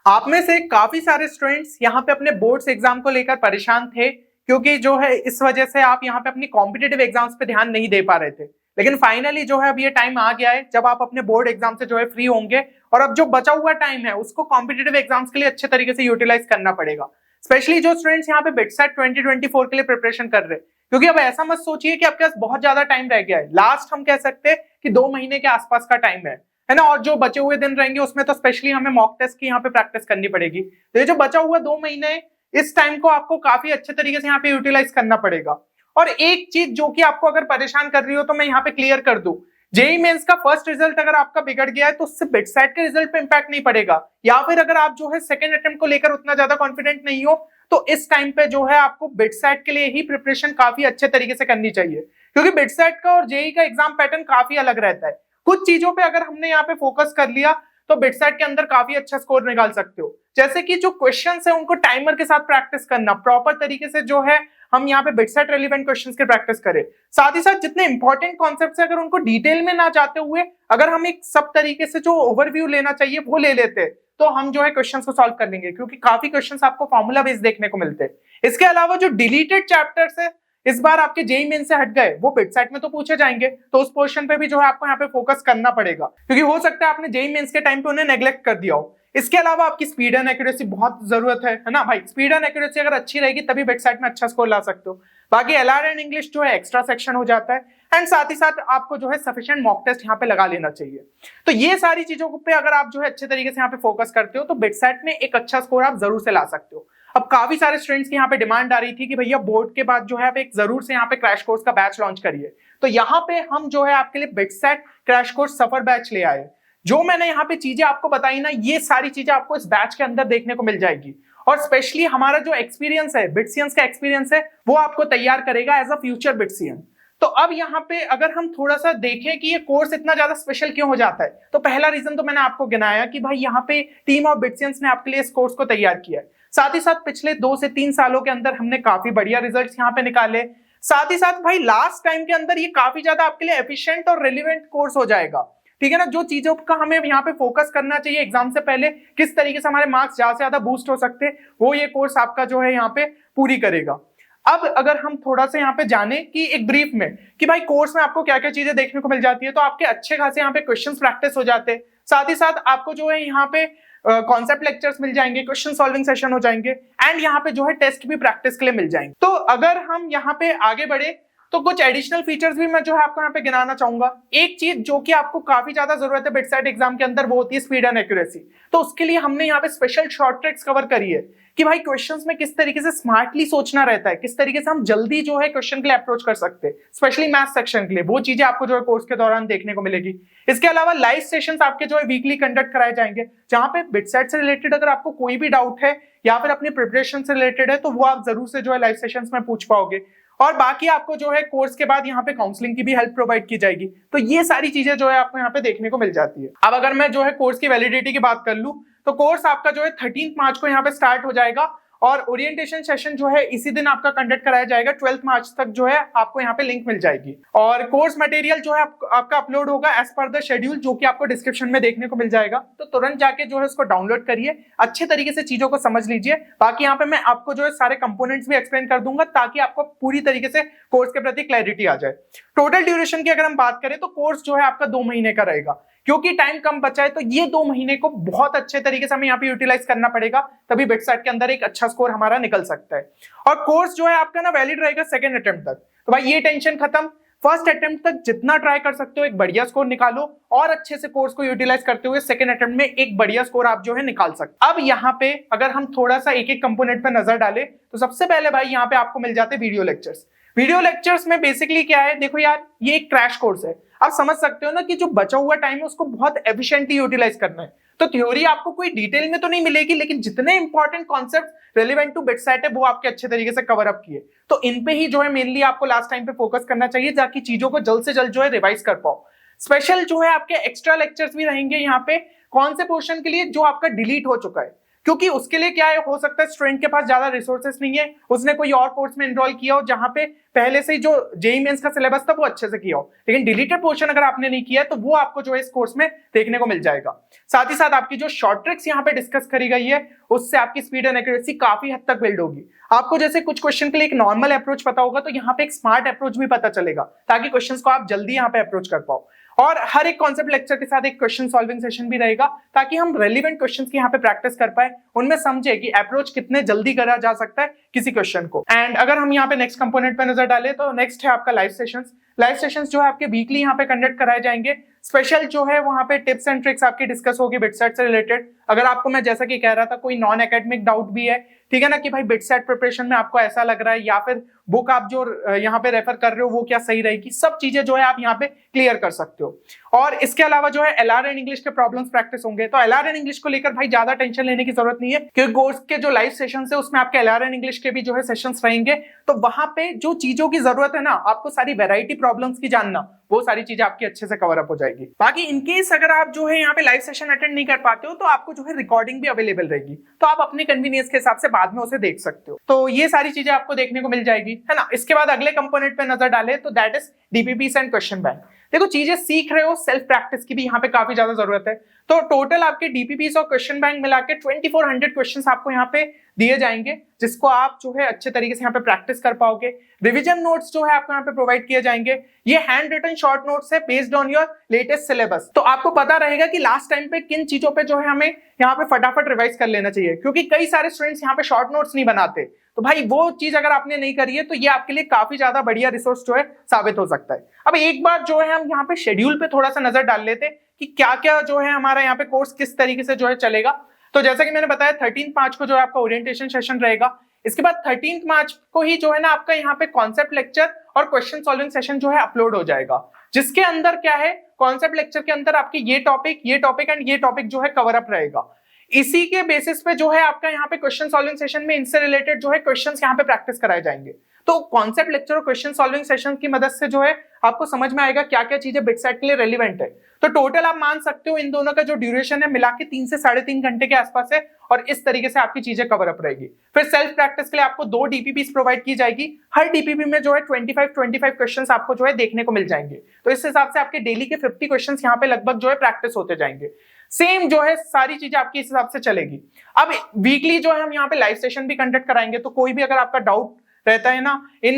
आप में से काफी सारे स्टूडेंट्स यहाँ पे अपने बोर्ड्स एग्जाम को लेकर परेशान थे, क्योंकि जो है इस वजह से आप यहाँ पे अपनी कॉम्पिटिटिव एग्जाम्स पे ध्यान नहीं दे पा रहे थे। लेकिन फाइनली जो है अब ये टाइम आ गया है जब आप अपने बोर्ड एग्जाम से जो है फ्री होंगे, और अब जो बचा हुआ टाइम है उसको कॉम्पिटिटिव एग्जाम्स के लिए अच्छे तरीके से यूटिलाइज करना पड़ेगा। स्पेशली जो स्टूडेंट्स यहाँ पे बिटसेट 2024 के लिए प्रिपरेशन कर रहे हैं, क्योंकि अब ऐसा मत सोचिए कि आपके पास बहुत ज्यादा टाइम रह गया है। लास्ट हम कह सकते हैं कि 2 महीने के आसपास का टाइम है ना। और जो बचे हुए दिन रहेंगे उसमें तो स्पेशली हमें मॉक टेस्ट की यहाँ पे प्रैक्टिस करनी पड़ेगी। तो ये जो बचा हुआ 2 महीने, इस टाइम को आपको काफी अच्छे तरीके से यहाँ पे यूटिलाइज करना पड़ेगा। और एक चीज जो कि आपको अगर परेशान कर रही हो तो मैं यहाँ पे क्लियर कर दूं, जेई मेंस का फर्स्ट रिजल्ट अगर आपका बिगड़ गया है तो उससे बिटसेट के रिजल्ट पे इंपैक्ट नहीं पड़ेगा। या फिर अगर आप जो है सेकंड अटेम्प्ट को लेकर उतना ज्यादा कॉन्फिडेंट नहीं हो तो इस टाइम पे जो है आपको बिटसेट के लिए ही प्रिपरेशन काफी अच्छे तरीके से करनी चाहिए, क्योंकि बिटसेट का और जेई का एग्जाम पैटर्न काफी अलग रहता है। कुछ चीजों पे अगर हमने यहाँ पे फोकस कर लिया तो बिटसेट के अंदर काफी अच्छा स्कोर निकाल सकते हो। जैसे कि जो क्वेश्चंस है उनको टाइमर के साथ प्रैक्टिस करना, प्रॉपर तरीके से जो है हम यहाँ पे बिटसेट रेलिवेंट क्वेश्चंस की प्रैक्टिस करें। साथ ही साथ जितने इंपॉर्टेंट कॉन्सेप्ट्स है अगर उनको डिटेल में ना जाते हुए अगर हम एक सब तरीके से जो ओवरव्यू लेना चाहिए वो ले लेते तो हम जो है क्वेश्चंस को सॉल्व कर लेंगे, क्योंकि काफी क्वेश्चंस आपको फॉर्मूला बेस्ड देखने को मिलते हैं। इसके अलावा जो डिलीटेड चैप्टर्स है इस बार आपके जेई मेन से हट गए, वो बिटसेट में तो पूछे जाएंगे, तो उस पोर्शन पे भी जो है आपको यहाँ पे फोकस करना पड़ेगा, क्योंकि हो सकता है आपने जेई मेंस के टाइम पे उन्हें नेग्लेक्ट कर दिया हो। इसके अलावा आपकी स्पीड एंड एक्यूरेसी बहुत जरूरत है ना भाई। स्पीड एंड एक्यूरेसी अगर अच्छी रहेगी तभी बिटसेट में अच्छा स्कोर ला सकते हो। बाकी एलआर एंड इंग्लिश जो है एक्स्ट्रा सेक्शन हो जाता है, एंड साथ ही साथ आपको जो है सफिशिएंट मॉक टेस्ट यहाँ पे लगा लेना चाहिए। तो ये सारी चीजों पे अगर आप जो है अच्छे तरीके से यहाँ पे फोकस करते हो तो बिटसेट में एक अच्छा स्कोर आप जरूर से ला सकते हो। अब काफी सारे स्टूडेंट्स की यहाँ पे डिमांड आ रही थी कि भैया बोर्ड के बाद जो है आप एक जरूर से यहाँ पे क्रैश कोर्स का बैच लॉन्च करिए। तो यहाँ पे हम जो है आपके लिए बिटसेट क्रैश कोर्स सफर बैच ले आए। जो मैंने यहाँ पे चीजें आपको बताई ना, ये सारी चीजें आपको इस बैच के अंदर देखने को मिल जाएगी। और स्पेशली हमारा जो एक्सपीरियंस है, बिटसियंस का एक्सपीरियंस है, वो आपको तैयार करेगा एज अ फ्यूचर बिटसियन। तो अब यहाँ पे अगर हम थोड़ा सा देखें कि ये कोर्स इतना ज्यादा स्पेशल क्यों हो जाता है, तो पहला रीजन तो मैंने आपको गिनाया कि भाई यहाँ पे टीम ऑफ बिटसियंस ने आपके लिए इस कोर्स को तैयार किया है। साथ ही साथ पिछले 2 से 3 सालों के अंदर हमने काफी बढ़िया रिजल्ट्स यहाँ पे निकाले। साथ ही साथ भाई लास्ट टाइम के अंदर ये काफी ज्यादा आपके लिए एफिशिएंट और रेलिवेंट कोर्स हो जाएगा, ठीक है ना। जो चीजों का हमें यहाँ पे फोकस करना चाहिए एग्जाम से पहले, किस तरीके से हमारे मार्क्स ज्यादा से ज्यादा बूस्ट हो सकते हैं, वो ये कोर्स आपका जो है यहाँ पे पूरी करेगा। अब अगर हम थोड़ा सा यहाँ पे जाने कि एक ब्रीफ में कि भाई कोर्स में आपको क्या क्या चीजें देखने को मिल जाती है, तो आपके अच्छे खासे यहाँ पे क्वेश्चंस प्रैक्टिस हो जाते हैं। साथ ही साथ आपको जो है यहाँ पे कॉन्सेप्ट लेक्चर्स मिल जाएंगे, क्वेश्चन सॉल्विंग सेशन हो जाएंगे, एंड यहाँ पे जो है टेस्ट भी प्रैक्टिस के लिए मिल जाएंगे। तो अगर हम यहाँ पे आगे बढ़े तो कुछ एडिशनल फीचर्स भी मैं जो है आपको यहाँ पे गिनाना चाहूंगा। एक चीज जो कि आपको काफी ज्यादा जरूरत है बिटसेट एग्जाम के अंदर, वो होती है स्पीड एंड एक्यूरेसी। तो उसके लिए हमने यहाँ पे स्पेशल शॉर्ट ट्रिक्स कवर करी है कि भाई क्वेश्चंस में किस तरीके से स्मार्टली सोचना रहता है, किस तरीके से हम जल्दी जो है क्वेश्चन के लिए अप्रोच कर सकते हैं, स्पेशली मैथ सेक्शन के लिए। वो चीजें आपको जो है कोर्स के दौरान देखने को मिलेगी। इसके अलावा लाइव सेशंस आपके जो है वीकली कंडक्ट कराए जाएंगे, जहां पे बिटसेट से रिलेटेड अगर आपको कोई भी डाउट है या फिर अपनी प्रिपरेशन से रिलेटेड है तो वो आप जरूर से जो है लाइव सेशंस में पूछ पाओगे। और बाकी आपको जो है कोर्स के बाद यहाँ पे काउंसलिंग की भी हेल्प प्रोवाइड की जाएगी। तो ये सारी चीजें जो है आपको यहाँ पे देखने को मिल जाती है। अब अगर मैं जो है कोर्स की वैलिडिटी की बात कर लूं तो कोर्स आपका जो है 13 मार्च को यहाँ पे स्टार्ट हो जाएगा, और ओरिएंटेशन सेशन जो है इसी दिन आपका कंडक्ट कराया जाएगा। 12 मार्च तक जो है आपको यहाँ पे लिंक मिल जाएगी, और कोर्स मटेरियल जो है आपका अपलोड होगा एज पर द शेड्यूल, जो कि आपको डिस्क्रिप्शन में देखने को मिल जाएगा। तो तुरंत जाके जो है उसको डाउनलोड करिए, अच्छे तरीके से चीजों को समझ लीजिए। बाकी यहाँ पे मैं आपको जो है सारे कंपोनेंट्स भी एक्सप्लेन कर दूंगा ताकि आपको पूरी तरीके से कोर्स के प्रति क्लैरिटी आ जाए। टोटल ड्यूरेशन की अगर हम बात करें तो कोर्स जो है आपका 2 महीने का रहेगा, क्योंकि टाइम कम बचा है। तो ये 2 महीने को बहुत अच्छे तरीके से हमें यहाँ पे यूटिलाइज करना पड़ेगा, तभी बिटसेट के अंदर एक अच्छा स्कोर हमारा निकल सकता है। और कोर्स जो है आपका ना वैलिड रहेगा सेकंड अटेम्प्ट तक। तो भाई ये टेंशन खत्म, फर्स्ट अटेम्प्ट तक जितना ट्राई कर सकते हो एक बढ़िया स्कोर निकालो, और अच्छे से कोर्स को यूटिलाइज करते हुए सेकंड अटेम्प्ट में एक बढ़िया स्कोर आप जो है निकाल सकते। अब यहाँ पे अगर हम थोड़ा सा एक एक कंपोनेंट पे नजर डालें तो सबसे पहले भाई यहाँ पे आपको मिल जाते हैं वीडियो लेक्चर्स। वीडियो लेक्चर्स में बेसिकली क्या है, देखो यार ये एक क्रैश कोर्स है। आप समझ सकते हो ना कि जो बचा हुआ टाइम है उसको बहुत एफिशिएंटली यूटिलाइज करना है। तो थ्योरी आपको कोई डिटेल में तो नहीं मिलेगी, लेकिन जितने important concept relevant to BITSAT है वो आपके अच्छे तरीके से कवर अप किए। तो इन पे ही जो है मेनली आपको लास्ट टाइम पे फोकस करना चाहिए, ताकि चीजों को जल्द से जल्द जो है रिवाइज कर पाओ। स्पेशल जो है आपके एक्स्ट्रा लेक्चर्स भी रहेंगे यहाँ पे, कौन से पोर्शन के लिए जो आपका डिलीट हो चुका है, क्योंकि उसके लिए क्या है, हो सकता है स्टूडेंट के पास ज्यादा रिसोर्सेस नहीं है, उसने कोई और कोर्स में एनरोल किया हो जहां पे पहले से ही जो जेईई मेंस का सिलेबस था वो अच्छे से किया हो, लेकिन डिलीटेड पोर्शन अगर आपने नहीं किया है तो वो आपको जो है इस कोर्स में देखने को मिल जाएगा। साथ ही साथ आपकी जो शॉर्ट ट्रिक्स यहाँ पे डिस्कस करी गई है उससे आपकी स्पीड एंड एक्यूरेसी काफी हद तक बिल्ड होगी। आपको जैसे कुछ क्वेश्चन के लिए एक नॉर्मल अप्रोच पता होगा तो यहाँ पे एक स्मार्ट अप्रोच भी पता चलेगा ताकि क्वेश्चंस को आप जल्दी यहाँ पे अप्रोच कर पाओ। और हर एक कॉन्सेप्ट लेक्चर के साथ एक क्वेश्चन सॉल्विंग सेशन भी रहेगा ताकि हम रेलिवेंट क्वेश्चंस की यहाँ पे प्रैक्टिस कर पाए, उनमें समझे कि अप्रोच कितने जल्दी करा जा सकता है किसी क्वेश्चन को। एंड अगर हम यहाँ पे नेक्स्ट कंपोनेंट पे नजर डालें तो नेक्स्ट है आपका लाइव सेशंस। लाइव सेशंस जो है आपके वीकली यहाँ पे कंडक्ट कराए जाएंगे। स्पेशल जो है वहां पे टिप्स एंड ट्रिक्स आपकी डिस्कस होगी बिटसेट से रिलेटेड। अगर आपको मैं जैसा कि कह रहा था कोई नॉन एकेडमिक डाउट भी है, ठीक है ना, कि भाई बिटसेट प्रिपरेशन में आपको ऐसा लग रहा है या फिर बुक आप जो यहाँ पे रेफर कर रहे हो वो क्या सही रहेगी, सब चीजें जो है आप यहाँ पे क्लियर कर सकते हो। और इसके अलावा जो है एलआर एंड इंग्लिश के प्रॉब्लम्स प्रैक्टिस होंगे। तो एलआर एंड इंग्लिश को लेकर भाई ज्यादा टेंशन लेने की जरूरत नहीं है क्योंकि कोर्स के जो लाइव सेशन है उसमें आपके एलआर एंड इंग्लिश के भी जो है सेशंस रहेंगे। तो वहां पे जो चीजों की जरूरत है ना, आपको सारी वेराइटी प्रॉब्लम्स की जानना, वो सारी चीजें आपकी अच्छे से कवर अप हो जाएगी। बाकी इनकेस अगर आप जो है यहाँ पे लाइव सेशन अटेंड नहीं कर पाते हो तो आपको जो है रिकॉर्डिंग भी अवेलेबल रहेगी, तो आप अपने कन्वीनियंस के हिसाब से बाद में उसे देख सकते हो। तो ये सारी चीजें आपको देखने को मिल जाएगी, है ना। इसके बाद अगले कंपोनेंट पे नजर डाले तो that is DPPs and question bank. देखो चीजें सीख रहे हो, सेल्फ प्रैक्टिस की भी यहाँ पे काफी ज्यादा जरूरत है। तो टोटल आपके डीपीपीस और क्वेश्चन बैंक मिला के 2400 क्वेश्चंस आपको यहाँ पे दिए जाएंगे जिसको आप जो है अच्छे तरीके से यहाँ पे प्रैक्टिस कर पाओगे। रिवीजन नोट्स जो है आपको यहाँ पे प्रोवाइड किए जाएंगे। ये हैंड रिटन शॉर्ट नोट्स है based on your latest syllabus. तो आपको पता रहेगा कि लास्ट टाइम पे किन चीजों पे जो है हमें यहाँ पे फटाफट रिवाइज कर लेना चाहिए, क्योंकि कई सारे स्टूडेंट्स यहाँ पे शॉर्ट नोट्स नहीं बनाते। तो भाई वो चीज अगर आपने नहीं करी है तो ये आपके लिए काफी ज्यादा बढ़िया रिसोर्स जो है साबित हो सकता है। अब एक बार जो है हम यहाँ पे शेड्यूल पे थोड़ा सा नजर डाल लेते कि क्या क्या जो है हमारा यहाँ पे कोर्स किस तरीके से जो है चलेगा। तो जैसा कि मैंने बताया 13 मार्च को जो है आपका ओरिएंटेशन सेशन रहेगा। इसके बाद 13 मार्च को ही जो है ना आपका यहाँ पे कॉन्सेप्ट लेक्चर और क्वेश्चन सॉल्विंग सेशन जो है अपलोड हो जाएगा, जिसके अंदर क्या है, कॉन्सेप्ट लेक्चर के अंदर आपकी ये टॉपिक एंड ये टॉपिक जो है कवर अप रहेगा। इसी के बेसिस पे जो है आपका यहाँ पे क्वेश्चन सॉल्विंग सेशन में इनसे रिलेटेड जो है क्वेश्चंस यहाँ पे प्रैक्टिस कराए जाएंगे। तो कॉन्सेप्ट लेक्चर और क्वेश्चन सॉल्विंग सेशन की मदद से जो है आपको समझ में आएगा क्या क्या चीजें बिटसेट के लिए रेलिवेंट है। तो टोटल आप मान सकते हो इन दोनों का जो ड्यूरेशन है मिला के 3 से 3.5 घंटे के आसपास है और इस तरीके से आपकी चीजें कवर अप रहेगी। फिर सेल्फ प्रैक्टिस के लिए आपको 2 डीपीपीस प्रोवाइड की जाएगी। हर डीपीपी में जो है 25 क्वेश्चंस आपको जो है देखने को मिल जाएंगे। तो इस हिसाब से आपके डेली के 50 क्वेश्चंस यहाँ पे लगभग जो है प्रैक्टिस होते जाएंगे। सेम जो है सारी चीजें आपकी इस हिसाब से चलेगी। अब वीकली जो है हम यहाँ पे लाइव सेशन भी कंडक्ट कराएंगे, तो कोई भी अगर आपका डाउट रहता है ना इन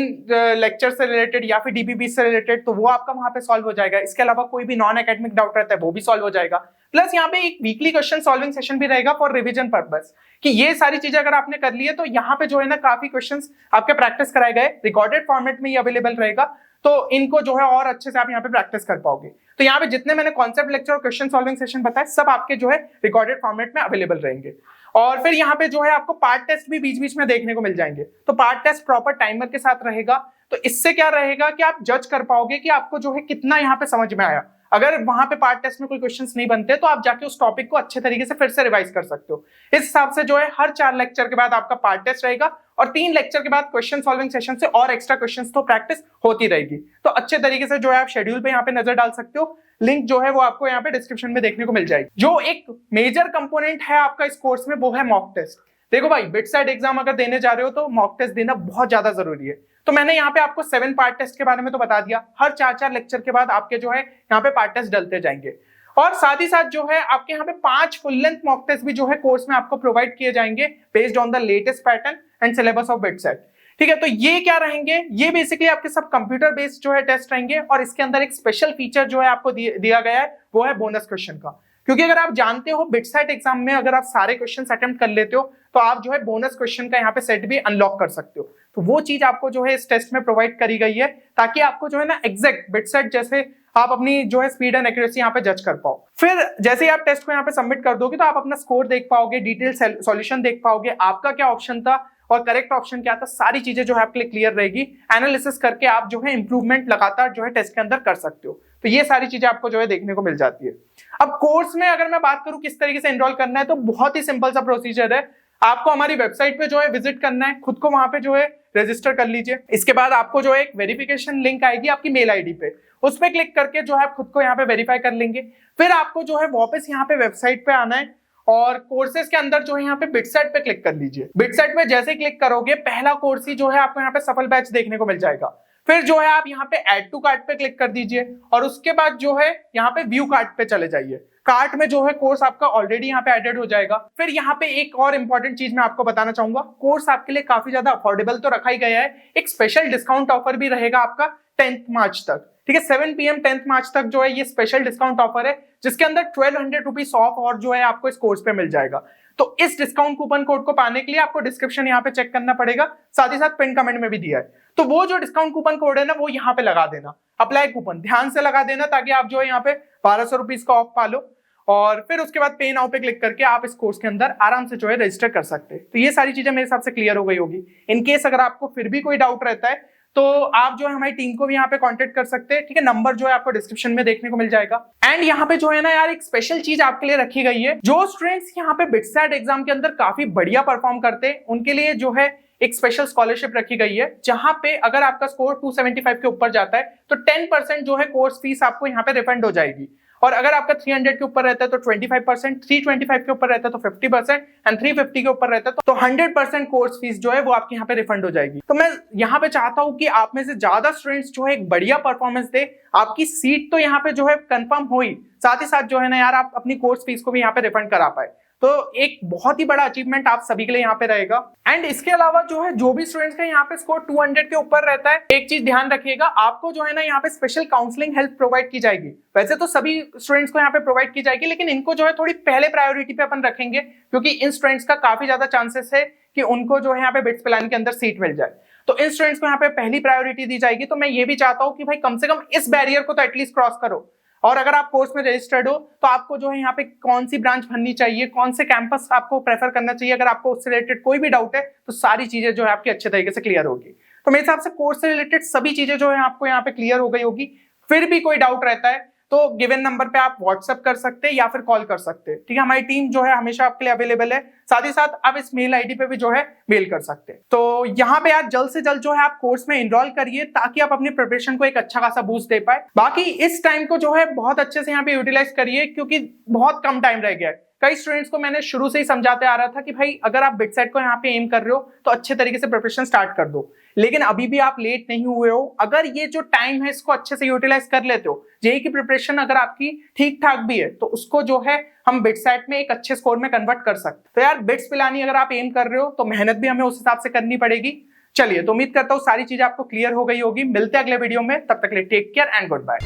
लेक्चर से रिलेटेड या फिर डीपीपी से रिलेटेड तो वो आपका वहां पे सॉल्व हो जाएगा। इसके अलावा कोई भी नॉन एकेडमिक डाउट रहता है वो भी सॉल्व हो जाएगा। प्लस यहाँ पे एक वीकली क्वेश्चन सॉल्विंग सेशन भी रहेगा फॉर रिवीजन पर्पस, कि ये सारी चीजें अगर आपने कर ली है तो यहाँ पे जो है ना काफी क्वेश्चंस आपके प्रैक्टिस कराए गए, रिकॉर्डेड फॉर्मेट में ये अवेलेबल रहेगा। तो इनको जो है और अच्छे से आप यहाँ पे प्रैक्टिस कर पाओगे। तो यहाँ पे जितने मैंने कॉन्सेप्ट लेक्चर और क्वेश्चन सॉल्विंग सेशन बताए सब आपके जो है रिकॉर्डेड फॉर्मेट में अवेलेबल रहेंगे। और फिर यहाँ पे जो है आपको पार्ट टेस्ट भी बीच बीच में देखने को मिल जाएंगे। तो पार्ट टेस्ट प्रॉपर टाइमर के साथ रहेगा। तो इससे क्या रहेगा कि आप जज कर पाओगे कि आपको जो है कितना यहाँ पे समझ में आया। अगर वहां पे पार्ट टेस्ट में कोई क्वेश्चंस नहीं बनते तो आप जाके उस टॉपिक को अच्छे तरीके से फिर से रिवाइज कर सकते हो। इस हिसाब से जो है हर 4 लेक्चर के बाद आपका पार्ट टेस्ट रहेगा और 3 लेक्चर के बाद क्वेश्चन सॉल्विंग सेशन से और एक्स्ट्रा क्वेश्चंस तो प्रैक्टिस होती रहेगी। तो अच्छे तरीके से जो है आप शेड्यूल पे यहाँ पे नजर डाल सकते हो। लिंक जो है वो आपको यहाँ पे डिस्क्रिप्शन में देखने को मिल जाएगी। जो एक मेजर कंपोनेंट है आपका इस कोर्स में वो है मॉक टेस्ट। देखो भाई बिटसेट एग्जाम अगर देने जा रहे हो तो मॉक टेस्ट देना बहुत ज्यादा जरूरी है। तो मैंने यहाँ पे आपको 7 पार्ट टेस्ट के बारे में तो बता दिया। हर 4 लेक्चर के बाद आपके जो है यहाँ पे पार्ट टेस्ट डलते जाएंगे और साथ ही साथ जो है आपके यहाँ पे 5 फुल लेंथ मॉक टेस्ट भी जो है कोर्स में आपको प्रोवाइड किए जाएंगे based on the latest pattern and syllabus of BITSAT. ठीक है, तो ये क्या रहेंगे, ये बेसिकली आपके सब कंप्यूटर बेस्ड जो है टेस्ट रहेंगे और इसके अंदर एक स्पेशल फीचर जो है आपको दिया गया है वो है बोनस क्वेश्चन का। क्योंकि अगर आप जानते हो बिटसेट एग्जाम में अगर आप सारे क्वेश्चन अटेम्प्ट कर लेते हो तो आप जो है बोनस क्वेश्चन का यहाँ पे सेट भी अनलॉक कर सकते हो। तो वो चीज आपको जो है इस टेस्ट में प्रोवाइड करी गई है ताकि आपको जो है ना एग्जैक्ट बिटसेट जैसे आप अपनी जो है स्पीड एंड एक्यूरेसी यहाँ पे जज कर पाओ। फिर जैसे ही आप टेस्ट को यहाँ पे सबमिट कर दोगे तो आप अपना स्कोर देख पाओगे, डिटेल सॉल्यूशन देख पाओगे, आपका क्या ऑप्शन था और करेक्ट ऑप्शन क्या था, सारी चीजें जो है आपके लिए क्लियर रहेगी। एनालिसिस करके आप जो है इंप्रूवमेंट लगातार जो है टेस्ट के अंदर कर सकते हो। तो ये सारी चीजें आपको जो है देखने को मिल जाती है। अब कोर्स में अगर मैं बात करूं किस तरीके से एनरोल करना है तो बहुत ही सिंपल सा प्रोसीजर है। आपको हमारी वेबसाइट पे जो है विजिट करना है, खुद को वहां पे जो है रजिस्टर कर लीजिए। इसके बाद आपको जो है एक वेरिफिकेशन लिंक आएगी आपकी मेल आईडी पे, उस पर क्लिक करके जो है आप खुद को यहाँ पे वेरीफाई कर लेंगे। फिर आपको जो है वापस यहाँ पे वेबसाइट पे आना है और कोर्सेज के अंदर जो है यहाँ पे बिटसेट पे क्लिक कर लीजिए। बिटसेट पे जैसे क्लिक करोगे पहला कोर्स ही जो है आपको यहाँ पे सफल बैच देखने को मिल जाएगा। फिर जो है आप यहाँ पे ऐड टू कार्ट पे क्लिक कर दीजिए और उसके बाद जो है यहाँ पे व्यू कार्ट पे चले जाइए। कार्ट में जो है कोर्स आपका ऑलरेडी यहाँ पे एडेड हो जाएगा। फिर यहाँ पे एक और इंपॉर्टेंट चीज मैं आपको बताना चाहूंगा, कोर्स आपके लिए काफी ज्यादा अफोर्डेबल तो रखा ही गया है, एक स्पेशल डिस्काउंट ऑफर भी रहेगा आपका 10th मार्च तक, ठीक है। 7 PM 10th मार्च तक जो है ये स्पेशल डिस्काउंट ऑफर है, जिसके अंदर 1200 रुपीज ऑफ और जो है आपको इस कोर्स पे मिल जाएगा। तो इस डिस्काउंट कूपन कोड को पाने के लिए आपको डिस्क्रिप्शन यहाँ पे चेक करना पड़ेगा, साथ ही साथ पिन कमेंट में भी दिया है। तो वो जो डिस्काउंट कूपन कोड है ना वो यहाँ पे लगा देना, अप्लाई कूपन ध्यान से लगा देना, ताकि आप जो है यहाँ पे 1200 रुपीज का ऑफ पा लो। और फिर उसके बाद पे नाउ पे क्लिक करके आप इस कोर्स के अंदर आराम से जो है रजिस्टर कर सकते हैं। तो ये सारी चीजें मेरे हिसाब से क्लियर हो गई होगी। इन केस अगर आपको फिर भी कोई डाउट रहता है तो आप जो है हमारी टीम को भी यहाँ पे कांटेक्ट कर सकते हैं, ठीक है। नंबर जो है आपको डिस्क्रिप्शन में देखने को मिल जाएगा। एंड यहाँ पे जो है ना यार एक स्पेशल चीज आपके लिए रखी गई है, जो स्टूडेंट्स यहाँ पे बिटसेट एग्जाम के अंदर काफी बढ़िया परफॉर्म करते हैं उनके लिए जो है एक स्पेशल स्कॉलरशिप रखी गई है, जहां पे अगर आपका स्कोर 275 के ऊपर जाता है तो 10% जो है कोर्स फीस आपको यहाँ पे रिफंड हो जाएगी। और अगर आपका 300 के ऊपर रहता है तो 25%, 325 के ऊपर रहता है तो 50% एंड 350 के ऊपर रहता है तो 100% कोर्स फीस जो है वो आपके यहाँ पे रिफंड हो जाएगी। तो मैं यहाँ पे चाहता हूँ कि आप में से ज्यादा स्टूडेंट्स जो है एक बढ़िया परफॉर्मेंस दे, आपकी सीट तो यहाँ पे जो है कंफर्म हुई, साथ ही साथ जो है ना यार आप अपनी कोर्स फीस को भी यहाँ पे रिफंड करा पाए। तो एक बहुत ही बड़ा अचीवमेंट आप सभी के लिए यहाँ पे रहेगा। एंड इसके अलावा जो है जो भी स्टूडेंट्स का यहाँ पे स्कोर 200 के ऊपर रहता है, एक चीज ध्यान रखिएगा, आपको जो है ना यहाँ पे स्पेशल काउंसलिंग हेल्प प्रोवाइड की जाएगी। वैसे तो सभी स्टूडेंट्स को यहाँ पे प्रोवाइड की जाएगी, लेकिन इनको जो है थोड़ी पहले प्रायोरिटी पे अपन रखेंगे, क्योंकि इन स्टूडेंट्स का काफी ज्यादा चांसेस है कि उनको जो है यहाँ पे बिट्स प्लान के अंदर सीट मिल जाए। तो इन स्टूडेंट्स को यहाँ पे पहली प्रायोरिटी दी जाएगी। तो मैं ये भी चाहता हूँ कि भाई कम से कम इस बैरियर को तो एटलीस्ट क्रॉस करो। और अगर आप कोर्स में रजिस्टर्ड हो तो आपको जो है यहाँ पे कौन सी ब्रांच भरनी चाहिए, कौन से कैंपस आपको प्रेफर करना चाहिए, अगर आपको उससे रिलेटेड कोई भी डाउट है तो सारी चीजें जो है आपकी अच्छे तरीके से क्लियर होगी। तो मेरे हिसाब से कोर्स से रिलेटेड सभी चीजें जो है आपको यहाँ पे क्लियर हो गई होगी। फिर भी कोई डाउट रहता है तो गिवन नंबर पे आप व्हाट्सएप कर सकते हैं या फिर कॉल कर सकते हैं, ठीक है। हमारी टीम जो है हमेशा आपके लिए अवेलेबल है, साथ ही साथ आप इस मेल आईडी पे भी जो है मेल कर सकते हैं। तो यहाँ पे यार जल्द से जल्द जो है आप कोर्स में इनरोल करिए, ताकि आप अपनी प्रिपरेशन को एक अच्छा खासा बूस्ट दे पाए। बाकी इस टाइम को जो है बहुत अच्छे से यहाँ पे यूटिलाइज करिए, क्योंकि बहुत कम टाइम रह गया है। कई स्टूडेंट्स को मैंने शुरू से ही समझाते आ रहा था कि भाई अगर आप बिटसेट को यहाँ पे एम कर रहे हो तो अच्छे तरीके से प्रिपरेशन स्टार्ट कर दो, लेकिन अभी भी आप लेट नहीं हुए हो। अगर ये जो टाइम है इसको अच्छे से यूटिलाइज कर लेते हो, जेईई की प्रिपरेशन अगर आपकी ठीक ठाक भी है तो उसको जो है हम बिटसेट में एक अच्छे स्कोर में कन्वर्ट कर सकते। तो यार बिट्स पिलानी अगर आप एम कर रहे हो तो मेहनत भी हमें उस हिसाब से करनी पड़ेगी। चलिए, तो उम्मीद करता हूँ सारी चीजें आपको क्लियर हो गई होगी। मिलते हैं अगले वीडियो में, तब तक के लिए take care and good bye.